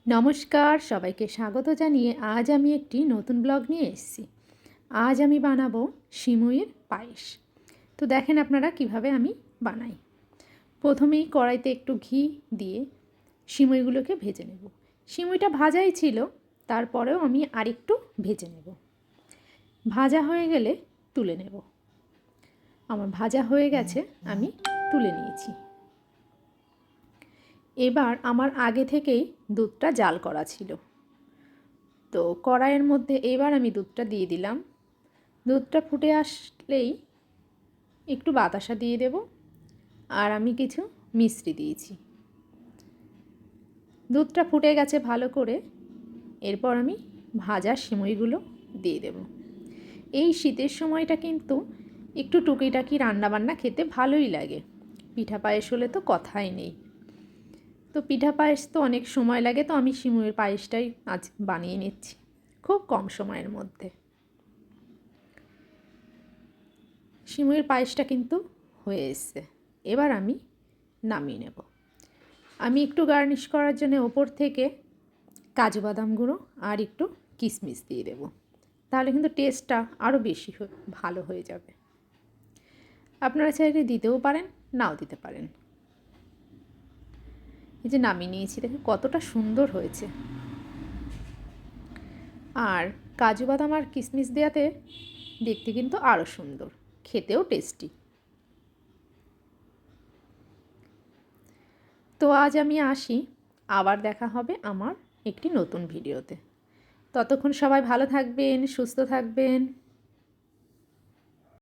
নমস্কার, সবাইকে স্বাগত জানিয়ে আজ আমি একটি নতুন ব্লগ নিয়ে এসেছি। আজ আমি বানাবো সিমুইয়ের পায়েস। তো দেখেন আপনারা কিভাবে আমি বানাই। প্রথমেই কড়াইতে একটু ঘি দিয়ে সিমুইগুলোকে ভেজে নেব। সিমুইটা ভাজাই ছিল, তারপরেও আমি আরেকটু ভেজে নেব। ভাজা হয়ে গেলে তুলে নেব। আমার ভাজা হয়ে গেছে, আমি তুলে নিয়েছি। এবার আমার আগে থেকেই দুধটা জাল করা ছিল, তো কড়াইয়ের মধ্যে এবার আমি দুধটা দিয়ে দিলাম। দুধটা ফুটে আসলেই একটু বাতাসা দিয়ে দেব, আর আমি কিছু মিশ্রি দিয়েছি। দুধটা ফুটে গেছে ভালো করে, এরপর আমি ভাজা সিমুইগুলো দিয়ে দেব। এই শীতের সময়টা কিন্তু একটু টুকিটাকি রান্নাবান্না খেতে ভালোই লাগে। পিঠা পায়েস হলে তো কথাই নেই। তো পিঠা পায়েস তো অনেক সময় লাগে, তো আমি সিমুইয়ের পায়েসটাই আজ বানিয়ে নিচ্ছি খুব কম সময়ের মধ্যে। সিমুইয়ের পায়েসটা কিন্তু হয়ে এসছে, এবার আমি নামিয়ে নেব। আমি একটু গার্নিশ করার জন্য ওপর থেকে কাজু বাদাম গুঁড়ো আর একটু কিশমিশ দিয়ে দেব, তাহলে কিন্তু টেস্টটা আরও বেশি ভালো হয়ে যাবে। আপনারা চাইলে দিতেও পারেন, নাও দিতে পারেন। এই যে নামিয়ে নিয়েছি, দেখে কতটা সুন্দর হয়েছে। আর কাজু বাদাম আর কিশমিশ দেওয়াতে দেখতে কিন্তু আরও সুন্দর, খেতেও টেস্টি। তো আজ আমি আসি, আবার দেখা হবে আমার একটি নতুন ভিডিওতে। ততক্ষণ সবাই ভালো থাকবেন, সুস্থ থাকবেন।